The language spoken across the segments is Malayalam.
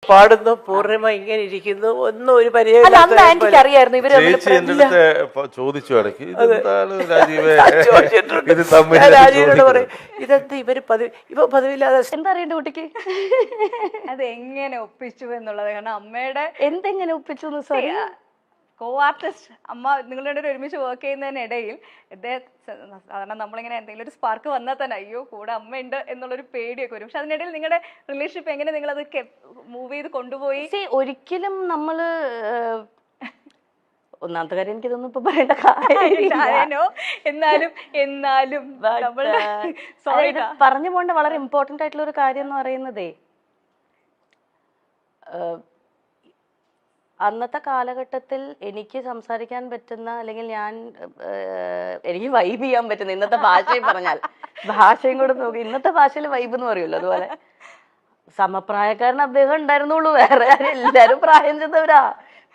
പാടുന്നു, പൂർണിമ ഇങ്ങനെ ഇരിക്കുന്നു, ഒന്നും ഒരു അല്ല അന്ന് എനിക്കറിയായിരുന്നു ഇവര് ചേച്ചി എന്റെ അടുത്ത് ചോദിച്ചു ഇടയ്ക്ക് ഇതെന്താണ് രാജീവേ ഇത് തമ്മിൽ രാജീവിനോട് പറയും ഇതെന്താ ഇവര് പതിവില്ലാതെ എന്താ അറിയണ്ട കുട്ടിക്ക് അത് എങ്ങനെ ഒപ്പിച്ചു എന്നുള്ളത്. കാരണം അമ്മയുടെ എന്തെങ്ങനെ ഒപ്പിച്ചു സോറി കോ ആർട്ടിസ്റ്റ് അമ്മ നിങ്ങളുടെ ഒരു ഒരുമിച്ച് വർക്ക് ചെയ്യുന്നതിനിടയിൽ സാധാരണ നമ്മളിങ്ങനെ എന്തെങ്കിലും ഒരു സ്പാർക്ക് വന്നാൽ തന്നെ അയ്യോ കൂടെ അമ്മയുണ്ട് എന്നുള്ളൊരു പേടിയൊക്കെ വരും. പക്ഷെ അതിനിടയിൽ നിങ്ങളുടെ റിലേഷൻഷിപ്പ് എങ്ങനെ നിങ്ങളത് മൂവ് ചെയ്ത് കൊണ്ടുപോയി? ഒരിക്കലും നമ്മള് ഒന്നാമത്തെ കാര്യം എനിക്കിതൊന്നും ഇപ്പൊ പറയേണ്ട കാര്യമോ, എന്നാലും പറഞ്ഞു പോകേണ്ട വളരെ ഇമ്പോർട്ടന്റ് ആയിട്ടുള്ള ഒരു കാര്യം എന്ന് പറയുന്നതേ അന്നത്തെ കാലഘട്ടത്തിൽ എനിക്ക് സംസാരിക്കാൻ പറ്റുന്ന അല്ലെങ്കിൽ എനിക്ക് വൈബ് ചെയ്യാൻ പറ്റുന്ന ഇന്നത്തെ ഭാഷയും പറഞ്ഞാൽ ഭാഷയും കൂടെ നോക്കി ഇന്നത്തെ ഭാഷയിൽ വൈബ് എന്ന് പറയുമല്ലോ, അതുപോലെ സമപ്രായക്കാരൻ അദ്ദേഹം ഉണ്ടായിരുന്നുള്ളൂ, വേറെ എല്ലാരും പ്രായം ചെന്നവരാ.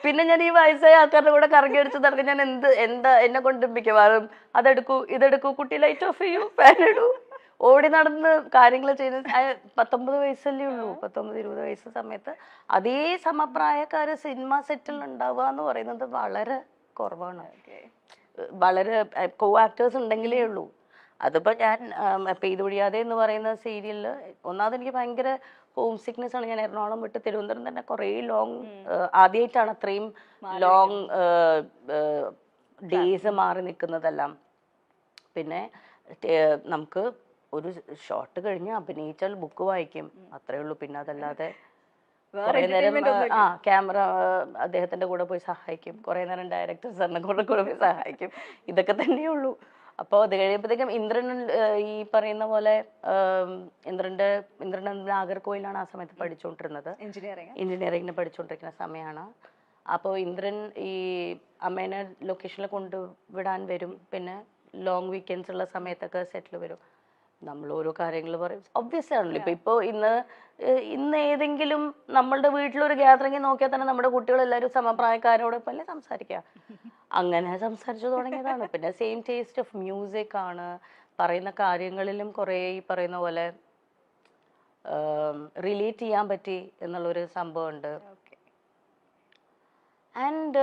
പിന്നെ ഞാൻ ഈ വയസ്സായ ആൾക്കാരുടെ കൂടെ കറങ്ങി അടിച്ച് നടക്കാൻ ഞാൻ എന്താ എന്നെ കൊണ്ട് മിക്കവാറും അതെടുക്കൂ ഇതെടുക്കൂ കുട്ടി ലൈറ്റ് ഓഫ് ചെയ്യൂ ഫാൻ ഇടൂ ഓടി നടന്ന് കാര്യങ്ങൾ ചെയ്യുന്നത്. 19 വയസ്സല്ലേ ഉള്ളൂ, 19-20 വയസ്സ് സമയത്ത് അതേ സമപ്രായക്കാര് സിനിമ സെറ്റിൽ ഉണ്ടാവുക എന്ന് പറയുന്നത് വളരെ കുറവാണ്. വളരെ കോ ആക്ടേഴ്സ് ഉണ്ടെങ്കിലേ ഉള്ളൂ. അതിപ്പോ ഞാൻ പെയ്തു പൊഴിയാതെ എന്ന് പറയുന്ന സീരിയലില് ഒന്നാമത് എനിക്ക് ഭയങ്കര ഹോം സിക്നെസ് ആണ്. ഞാൻ എറണാകുളം വിട്ട് തിരുവനന്തപുരം തന്നെ കുറേ ലോങ് ആദ്യമായിട്ടാണ് അത്രയും ലോങ് ഡേയ്സ് മാറി നിൽക്കുന്നതെല്ലാം. പിന്നെ നമുക്ക് ഒരു ഷോട്ട് കഴിഞ്ഞ് അഭിനയിച്ചാൽ ബുക്ക് വായിക്കും, അത്രേ ഉള്ളൂ. പിന്നെ അതല്ലാതെ കുറെ നേരം ക്യാമറ അദ്ദേഹത്തിന്റെ കൂടെ പോയി സഹായിക്കും, കുറെ നേരം ഡയറക്ടർ സാറിനെ കൂടെ പോയി സഹായിക്കും, ഇതൊക്കെ തന്നെയുള്ളൂ. അപ്പോൾ അത് കഴിയുമ്പോഴത്തേക്കും ഇന്ദ്രൻ ഈ പറയുന്ന പോലെ ഇന്ദ്രൻ നാഗർകോയിലാണ് ആ സമയത്ത് പഠിച്ചുകൊണ്ടിരുന്നത്, എഞ്ചിനീയറിംഗിന് പഠിച്ചുകൊണ്ടിരിക്കുന്ന സമയമാണ്. അപ്പോൾ ഇന്ദ്രൻ ഈ അമ്മേനെ ലൊക്കേഷനിൽ കൊണ്ടുവിടാൻ വരും, പിന്നെ ലോങ് വീക്കെൻഡ്സ് ഉള്ള സമയത്തൊക്കെ സെറ്റിൽ വരും. നമ്മൾ ഓരോ കാര്യങ്ങൾ പറയും, ഒബ്വിയസ് ആണല്ലോ. ഇപ്പൊ ഇന്ന് ഏതെങ്കിലും നമ്മളുടെ വീട്ടിലൊരു ഗ്യാതറിംഗ് നോക്കിയാൽ തന്നെ നമ്മുടെ കുട്ടികളെല്ലാവരും സമപ്രായക്കാരോടൊപ്പം അല്ലേ സംസാരിക്കുക. അങ്ങനെ സംസാരിച്ചു തുടങ്ങിയതാണ്. പിന്നെ സെയിം ടേസ്റ്റ് ഓഫ് മ്യൂസിക് ആണ്, പറയുന്ന കാര്യങ്ങളിലും കുറേ ഈ പറയുന്ന പോലെ റിലേറ്റ് ചെയ്യാൻ പറ്റി എന്നുള്ളൊരു സംഭവമുണ്ട്. And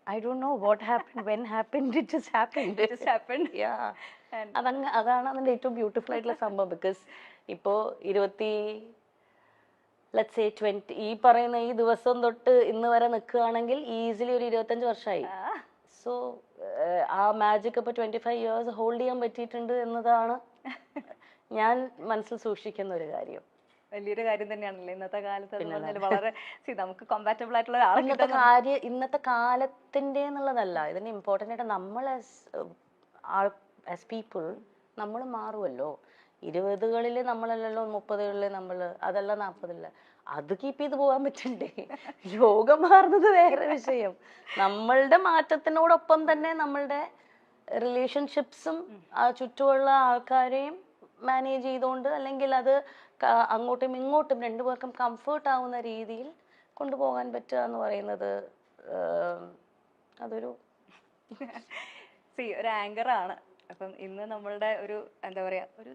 I don't know what happened, when happened, it just happened. Yeah. അതാണ് അതിൻ്റെ ഏറ്റവും ബ്യൂട്ടിഫുൾ ആയിട്ടുള്ള സംഭവം. ബിക്കോസ് ഇപ്പോൾ 20 ഈ പറയുന്ന ഈ ദിവസം തൊട്ട് ഇന്ന് വരെ നിൽക്കുകയാണെങ്കിൽ ഈസിലി ഒരു 25 വർഷമായി. സോ ആ മാജിക് ഇപ്പോൾ 25 years ഹോൾഡ് ചെയ്യാൻ പറ്റിയിട്ടുണ്ട് എന്നതാണ് ഞാൻ മനസ്സിൽ സൂക്ഷിക്കുന്ന ഒരു കാര്യം. വലിയൊരു കാര്യം തന്നെയാണല്ലോ ഇന്നത്തെ കാലത്ത്. വളരെ നമുക്ക് കോമ്പാറ്റബിൾ ആയിട്ടുള്ള ഇന്നത്തെ കാലത്തിന്റെ എന്നുള്ളതല്ല, ഇതിന് ഇമ്പോർട്ടൻ്റ് ആയിട്ട് നമ്മൾ ആസ് പീപ്പിൾ നമ്മൾ മാറുമല്ലോ. 20കളിൽ നമ്മളല്ലല്ലോ 30കളിൽ നമ്മൾ, അതല്ല 40കളിൽ. അത് കീപ്പ് ചെയ്ത് പോകാൻ പറ്റണ്ടേ? ലോകം മാറുന്നത് വേറെ വിഷയം. നമ്മളുടെ മാറ്റത്തിനോടൊപ്പം തന്നെ നമ്മളുടെ റിലേഷൻഷിപ്സും ആ ചുറ്റുമുള്ള ആൾക്കാരെയും മാനേജ് ചെയ്തുകൊണ്ട്, അല്ലെങ്കിൽ അത് അങ്ങോട്ടും ഇങ്ങോട്ടും രണ്ടുപേർക്കും കംഫേർട്ട് ആവുന്ന രീതിയിൽ കൊണ്ടുപോകാൻ പറ്റുക എന്ന് പറയുന്നത് അതൊരു ഒരു ആങ്കറാണ്. അപ്പം ഇന്ന് നമ്മളുടെ ഒരു എന്താ പറയുക, ഒരു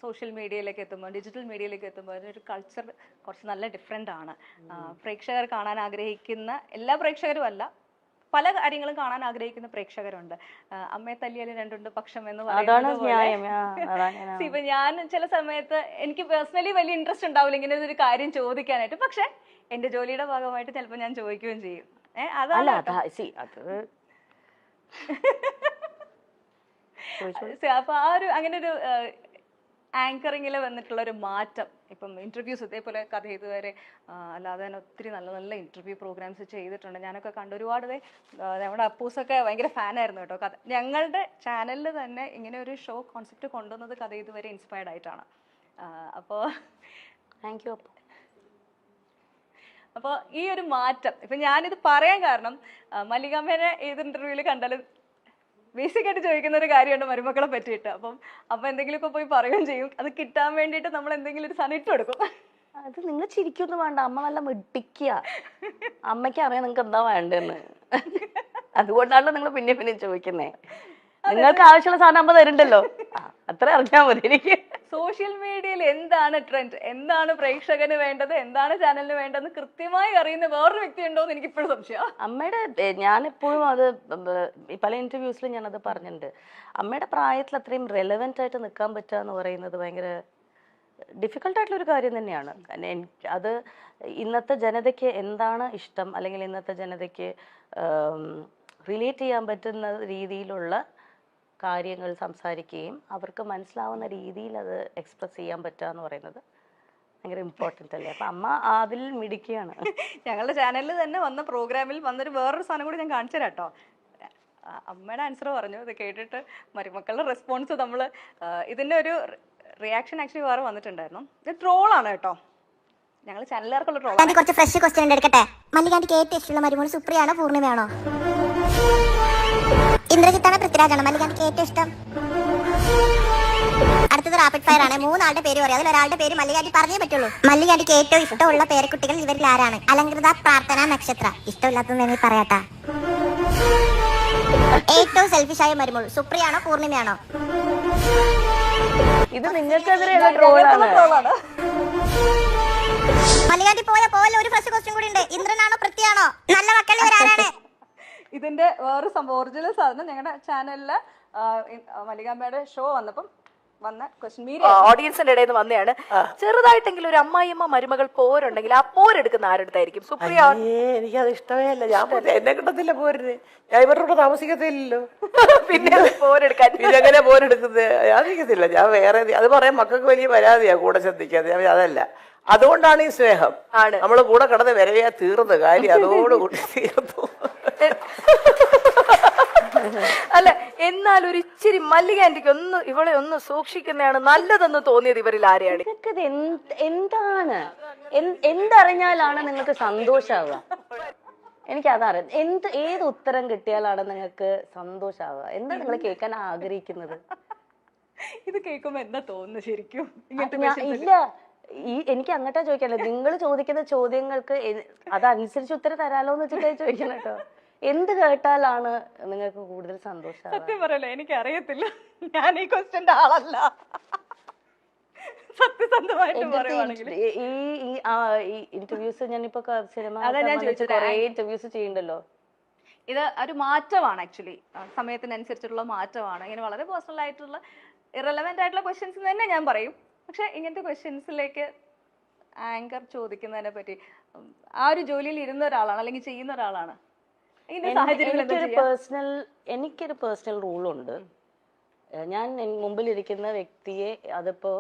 സോഷ്യൽ മീഡിയയിലേക്ക് എത്തുമ്പോൾ, ഡിജിറ്റൽ മീഡിയയിലേക്ക് എത്തുമ്പോൾ അതിനൊരു കൾച്ചർ കുറച്ച് നല്ല ഡിഫറെൻ്റ് ആണ്. പ്രേക്ഷകർ കാണാൻ ആഗ്രഹിക്കുന്ന എല്ലാ പ്രേക്ഷകരും അല്ല, പല കാര്യങ്ങളും കാണാൻ ആഗ്രഹിക്കുന്ന പ്രേക്ഷകരുണ്ട്. അമ്മയെ തല്ലിയാലും രണ്ടുണ്ട് പക്ഷം എന്ന് പറയുന്നത്. ഇപ്പൊ ഞാൻ ചില സമയത്ത് എനിക്ക് പേഴ്സണലി വലിയ ഇൻട്രസ്റ്റ് ഉണ്ടാവില്ല ഇങ്ങനെ ഒരു കാര്യം ചോദിക്കാനായിട്ട്, പക്ഷെ എന്റെ ജോലിയുടെ ഭാഗമായിട്ട് ചിലപ്പോൾ ഞാൻ ചോദിക്കുകയും ചെയ്യും. അപ്പൊ ആ ഒരു അങ്ങനെ ഒരു ആങ്കറിങ്ങിൽ വന്നിട്ടുള്ള ഒരു മാറ്റം, ഇപ്പം ഇന്റർവ്യൂസ് ഇതേപോലെ കഥ ചെയ്തുവരെ അല്ലാതെ തന്നെ ഒത്തിരി നല്ല നല്ല ഇന്റർവ്യൂ പ്രോഗ്രാംസ് ചെയ്തിട്ടുണ്ട്. ഞാനൊക്കെ കണ്ട് ഒരുപാട് നമ്മുടെ അപ്പൂസൊക്കെ ഭയങ്കര ഫാനായിരുന്നു കേട്ടോ. കഥ ഞങ്ങളുടെ ചാനലിൽ തന്നെ ഇങ്ങനെ ഒരു ഷോ കോൺസെപ്റ്റ് കൊണ്ടുവന്നത് കഥ ഇതുവരെ ഇൻസ്പയർഡ് ആയിട്ടാണ്. അപ്പോൾ താങ്ക് യു. അപ്പോൾ ഈ ഒരു മാറ്റം ഇപ്പം ഞാനിത് പറയാൻ കാരണം മല്ലികാമ്മേനെ ഏത് ഇന്റർവ്യൂവിൽ കണ്ടാലും ബേസിക് ആയിട്ട് ചോദിക്കുന്ന ഒരു കാര്യമുണ്ട് മരുമക്കളെ പറ്റിയിട്ട്. അപ്പം എന്തെങ്കിലുമൊക്കെ പോയി പറയുകയും ചെയ്യും. അത് കിട്ടാൻ വേണ്ടിയിട്ട് നമ്മൾ എന്തെങ്കിലും ഒരു സാധനം ഇട്ട് കൊടുക്കും. അത് നിങ്ങൾ ചിരിക്കൊന്നും വേണ്ട, അമ്മ നല്ല മിടിക്കുക. അമ്മയ്ക്ക് അറിയാം നിങ്ങൾക്ക് എന്താ വേണ്ടെന്ന്. അതുകൊണ്ടാണല്ലോ നിങ്ങൾ പിന്നെ ചോദിക്കുന്നേ. നിങ്ങൾക്ക് ആവശ്യമുള്ള സാധനം അമ്മ തരുന്നുണ്ടല്ലോ, അത്ര അറിഞ്ഞാൽ മതി എനിക്ക്. സോഷ്യൽ മീഡിയയിൽ എന്താണ് ട്രെൻഡ്, എന്താണ് പ്രേക്ഷകന് വേണ്ടത്, എന്താണ് ചാനലിന് വേണ്ടതെന്ന് കൃത്യമായി അറിയുന്ന വേറൊരു വ്യക്തി ഉണ്ടോ എന്ന് എനിക്ക് ഇപ്പോഴും സംശയം. അമ്മയുടെ ഞാനെപ്പോഴും അത് പല ഇന്റർവ്യൂസിലും ഞാനത് പറഞ്ഞിട്ടുണ്ട്. അമ്മയുടെ പ്രായത്തിൽ അത്രയും റെലവെന്റ് ആയിട്ട് നിൽക്കാൻ പറ്റുക എന്ന് പറയുന്നത് ഭയങ്കര ഡിഫിക്കൽട്ടായിട്ടുള്ളൊരു കാര്യം തന്നെയാണ്. അത് ഇന്നത്തെ ജനതയ്ക്ക് എന്താണ് ഇഷ്ടം, അല്ലെങ്കിൽ ഇന്നത്തെ ജനതയ്ക്ക് റിലേറ്റ് ചെയ്യാൻ പറ്റുന്ന രീതിയിലുള്ള കാര്യങ്ങൾ സംസാരിക്കുകയും അവർക്ക് മനസ്സിലാവുന്ന രീതിയിൽ അത് എക്സ്പ്രസ് ചെയ്യാൻ പറ്റുക എന്ന് പറയുന്നത് ഭയങ്കര ഇമ്പോർട്ടൻ്റ് അല്ലേ. അപ്പം അമ്മ അതിൽ മിടിക്കുകയാണ്. ഞങ്ങളുടെ ചാനലിൽ തന്നെ വന്ന പ്രോഗ്രാമിൽ വന്നൊരു വേറൊരു സാധനം കൂടി ഞാൻ കാണിച്ചു തരാം കേട്ടോ. അമ്മയുടെ ആൻസർ പറഞ്ഞു, ഇത് കേട്ടിട്ട് മരുമക്കളുടെ റെസ്പോൺസ് നമ്മൾ ഇതിൻ്റെ ഒരു റിയാക്ഷൻ ആക്ച്വലി വേറെ വന്നിട്ടുണ്ടായിരുന്നു. ഇത് ട്രോളാണ് കേട്ടോ, ഞങ്ങൾ ചാനലുകാർക്കുള്ള ട്രോൾ. കുറച്ച് ഫ്രഷ് ക്വസ്റ്റ്യൻ എടുക്കട്ടെ. മല്ലികാന്റിക്ക് ഏറ്റവും ഇഷ്ടമുള്ള മരുമോൾ സുപ്രിയാണോ പൂർണിമയാണോ? ഇന്ദ്രജിത്താണോ പൃഥ്വിരാജാണോ മല്ലികാന്റിക്ക് ഏറ്റവും ഇഷ്ടം? അടുത്തത് റാപ്പിഡ് ഫയർ ആണ്. 3 ആളുടെ പേര് പറയാം, അതിൽ ഒരാളുടെ പേര് മല്ലികാന്റി പറഞ്ഞേ പറ്റുള്ളൂ. മല്ലികാന്റിക്ക് ഏറ്റവും ഇഷ്ടമുള്ള പേരക്കുട്ടികൾ ഇവരിൽ ആരാണ്? അലങ്കൃത, പ്രാർത്ഥന, നക്ഷത്ര. ഇഷ്ടമില്ലാത്തതെന്ന് പറയാട്ടാ. ഏറ്റവും സെൽഫിഷായ മരുമോൾ സുപ്രിയാണോ പൂർണിമയാണോ? ഇത് നിങ്ങൾക്കെതിരെയുള്ള ട്രോളാണ്. മല്ലികാന്റി പോലെ ഒരു ഫ്രഷ് ക്വസ്റ്റ്യൻ കൂടി ഉണ്ട്. ഇന്ദ്രനാണോ പൃഥ്വിയാണോ? നല്ല മക്കൾ ഇവരാരാണ്? ഇതിന്റെ വേറെ സംഭവം ഒറിജിനൽ സാധനം ഞങ്ങളുടെ ചാനലില് മല്ലികാമ്മയുടെ ഷോ വന്നപ്പം വന്ന ക്വസ്റ്റ്യൻ ഓഡിയൻസിന്റെ ഇടയിൽ നിന്ന് വന്നതാണ്. ചെറുതായിട്ടെങ്കിലും ഒരു അമ്മായിയമ്മ മരുമകൾ പോരുണ്ടെങ്കിൽ ആ പോരെടുക്കുന്ന ആരെടുത്തായിരിക്കും? സുപ്രിയ. എനിക്കത് ഇഷ്ടമേ അല്ല. ഞാൻ എന്നെ കിട്ടത്തില്ല പോരിന്. ഞാൻ ഇവരുടെ കൂടെ താമസിക്കത്തില്ലല്ലോ. പിന്നെ പോരെടുക്കാൻ പിന്നെ എങ്ങനെ പോരെടുക്കുന്നത്? ഞാൻ നിൽക്കത്തില്ല. ഞാൻ വേറെ അത് പറയാൻ മക്കൾക്ക് വലിയ പരാതിയാ കൂടെ ശ്രദ്ധിക്കാതെ. ഞാൻ അതല്ല, അതുകൊണ്ടാണ് ഈ സ്നേഹം. നമ്മൾ കൂടെ കിടന്ന് വരവയാ തീർന്ന കാര്യം അതോടുകൂടി തീർന്നു. അല്ല, എന്നാൽ ഒരു ഇച്ചിരി മല്ലികാന്റിക്ക് ഒന്ന് ഇവളെ ഒന്ന് സൂക്ഷിക്കുന്നതാണ് നല്ലതെന്ന് തോന്നിയത് ഇവരിൽ ആരെയാണ്? നിങ്ങൾക്കിത് എന്താണ് എന്തറിഞ്ഞാലാണ് നിങ്ങൾക്ക് സന്തോഷാവുക? എനിക്കതറിയാം. ഏത് ഉത്തരം കിട്ടിയാലാണ് നിങ്ങൾക്ക് സന്തോഷാവുക? എന്താ നിങ്ങൾ കേൾക്കാൻ ആഗ്രഹിക്കുന്നത്? ഇത് കേൾക്കുമ്പോ എന്താ തോന്നുന്നു ശരിക്കും? ഇല്ല, എനിക്ക് അങ്ങോട്ടാ ചോദിക്കാനുള്ളത്. നിങ്ങൾ ചോദിക്കുന്ന ചോദ്യങ്ങൾക്ക് അതനുസരിച്ച് ഉത്തരം തരാലോ എന്ന് വെച്ചിട്ടാണ് ചോദിക്കണം കേട്ടോ. എന്ത് കേട്ടാലാണ് നിങ്ങൾക്ക് കൂടുതൽ സന്തോഷം? സത്യം പറയല്ലോ, എനിക്ക് അറിയത്തില്ല. ഞാൻ ഈ ക്വസ്റ്റ്യന്റെ ആളല്ല, സത്യസന്ധമായിട്ട് പറയുവാണെങ്കിൽ. ഈ ഇന്റർവ്യൂസ് ഞാനിപ്പോ സിനിമ കുറെ ഇന്റർവ്യൂസ് ചെയ്യണ്ടല്ലോ. ഇത് ഒരു മാറ്റമാണ് ആക്ച്വലി, സമയത്തിനനുസരിച്ചിട്ടുള്ള മാറ്റമാണ്. ഇങ്ങനെ വളരെ പേഴ്സണൽ ആയിട്ടുള്ള ഇറലവെന്റ് ആയിട്ടുള്ള ക്വസ്റ്റ്യൻസ് തന്നെ ഞാൻ പറയും. പക്ഷെ ഇങ്ങനത്തെ ക്വസ്റ്റ്യൻസിലേക്ക് ആങ്കർ ചോദിക്കുന്നതിനെ പറ്റി ആ ഒരു ജോലിയിൽ ഇരുന്ന ഒരാളാണ് അല്ലെങ്കിൽ ചെയ്യുന്ന ഒരാളാണ്. എനിക്കൊരു പേഴ്സണൽ റൂളുണ്ട്. ഞാൻ മുമ്പിലിരിക്കുന്ന വ്യക്തിയെ അതിപ്പോ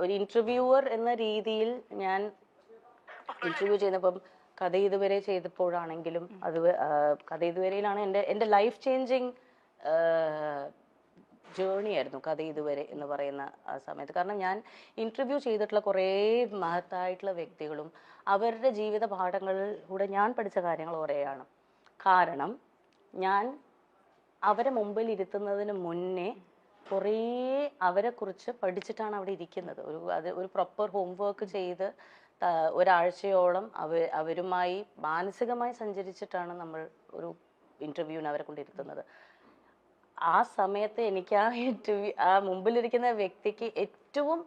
ഒരു ഇന്റർവ്യൂവർ എന്ന രീതിയിൽ ഞാൻ ഇന്റർവ്യൂ ചെയ്യുന്നപ്പം കഥ ഇതുവരെ ചെയ്തപ്പോഴാണെങ്കിലും അത് കഥ ഇതുവരെയിലാണ് എൻ്റെ ലൈഫ് ചേഞ്ചിങ് ജേർണി ആയിരുന്നു കഥ ഇതുവരെ എന്ന് പറയുന്ന ആ സമയത്ത്. കാരണം ഞാൻ ഇന്റർവ്യൂ ചെയ്തിട്ടുള്ള കുറേ മഹത്തായിട്ടുള്ള വ്യക്തികളും അവരുടെ ജീവിത പാഠങ്ങളിലൂടെ ഞാൻ പഠിച്ച കാര്യങ്ങൾ കുറേയാണ്. കാരണം ഞാൻ അവരെ മുമ്പിൽ ഇരുത്തുന്നതിന് മുന്നേ കുറേ അവരെക്കുറിച്ച് പഠിച്ചിട്ടാണ് അവിടെ ഇരിക്കുന്നത്. ഒരു പ്രോപ്പർ ഹോംവർക്ക് ചെയ്ത് ഒരാഴ്ചയോളം അവരുമായി മാനസികമായി സഞ്ചരിച്ചിട്ടാണ് നമ്മൾ ഒരു ഇന്റർവ്യൂവിന് അവരെ കൊണ്ടിരുത്തുന്നത്. ആ സമയത്ത് എനിക്ക് ആ മുമ്പിലിരിക്കുന്ന വ്യക്തിക്ക് ഏറ്റവും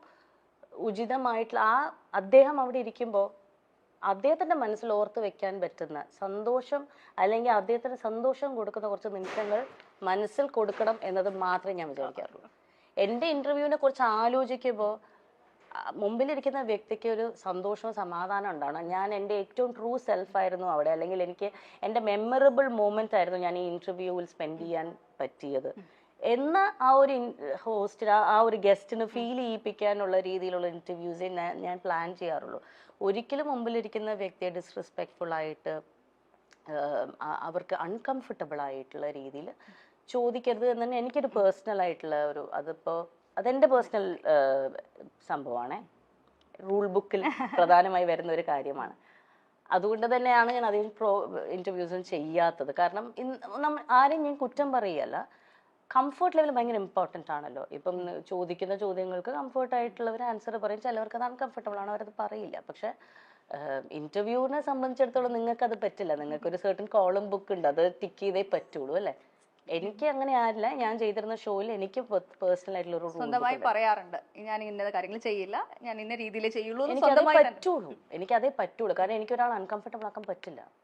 ഉചിതമായിട്ടുള്ള അദ്ദേഹം അവിടെ ഇരിക്കുമ്പോൾ അദ്ദേഹത്തിൻ്റെ മനസ്സിൽ ഓർത്ത് വെക്കാൻ പറ്റുന്ന സന്തോഷം, അല്ലെങ്കിൽ അദ്ദേഹത്തിന് സന്തോഷം കൊടുക്കുന്ന കുറച്ച് നിമിഷങ്ങൾ മനസ്സിൽ കൊടുക്കണം എന്നത് മാത്രമേ ഞാൻ വിചാരിക്കാറുള്ളൂ. എൻ്റെ ഇന്റർവ്യൂവിനെ കുറിച്ച് ആലോചിക്കുമ്പോൾ മുമ്പിലിരിക്കുന്ന വ്യക്തിക്ക് ഒരു സന്തോഷവും സമാധാനം ഉണ്ടാവണം. ഞാൻ എൻ്റെ ഏറ്റവും ട്രൂ സെൽഫായിരുന്നു അവിടെ, അല്ലെങ്കിൽ എനിക്ക് എൻ്റെ മെമ്മറബിൾ മൊമെൻ്റ് ആയിരുന്നു ഞാൻ ഈ ഇന്റർവ്യൂവിൽ സ്പെൻഡ് ചെയ്യാൻ പറ്റിയത് എന്ന ആ ഒരു ഹോസ്റ്റിന് ആ ഒരു ഗസ്റ്റിന് ഫീൽ ചെയ്യിപ്പിക്കാനുള്ള രീതിയിലുള്ള ഇന്റർവ്യൂസേ ഞാൻ പ്ലാൻ ചെയ്യാറുള്ളൂ. ഒരിക്കലും മുമ്പിലിരിക്കുന്ന വ്യക്തിയെ ഡിസ്റെസ്പെക്ട്ഫുൾ ആയിട്ട് അവർക്ക് അൺകംഫർട്ടബിൾ ആയിട്ടുള്ള രീതിയിൽ ചോദിക്കരുത് എന്ന് തന്നെ എനിക്കൊരു പേഴ്സണൽ ആയിട്ടുള്ള അതെൻ്റെ പേഴ്സണൽ സംഭവമാണ്. റൂൾ ബുക്കിൽ പ്രധാനമായി വരുന്ന ഒരു കാര്യമാണ്. അതുകൊണ്ട് തന്നെയാണ് ഞാൻ അധികം ഇന്റർവ്യൂസും ചെയ്യാത്തത്. കാരണം ആരെയും ഞാൻ കുറ്റം പറയുകയല്ല, കംഫർട്ട് ലെവൽ ഭയങ്കര ഇമ്പോർട്ടൻ്റ് ആണല്ലോ. ഇപ്പം ചോദിക്കുന്ന ചോദ്യങ്ങൾക്ക് കംഫർട്ടായിട്ടുള്ളവർ ആൻസർ പറയും, ചിലവർക്ക് അത് അൺകംഫർട്ടബിൾ ആണ്, അവരത് പറയില്ല. പക്ഷെ ഇന്റർവ്യൂവിനെ സംബന്ധിച്ചിടത്തോളം നിങ്ങൾക്ക് അത് പറ്റില്ല. നിങ്ങൾക്ക് ഒരു സർട്ടൻ കോളം ബുക്ക് ഉണ്ട്, അത് ടിക്ക് ചെയ്തേ പറ്റുള്ളൂ അല്ലേ. എനിക്ക് അങ്ങനെ ആരില്ല. ഞാൻ ചെയ്തിരുന്ന ഷോയിൽ എനിക്ക് പേഴ്സണൽ ആയിട്ടുള്ള ഒരു സ്വന്തമായി പറയാറുണ്ട് ഞാൻ ഇന്ന കാര്യങ്ങൾ ചെയ്യില്ല, ഞാൻ ഇന്ന രീതിയിലേ ചെയ്യുള്ളൂ എന്ന് എനിക്കതേ സ്വന്തമായി തന്നെ. പറ്റുള്ളൂ. എനിക്കതേ പറ്റുള്ളൂ. കാരണം എനിക്ക് ഒരാൾ അൺകംഫർട്ടബിൾ ആക്കാൻ പറ്റില്ല.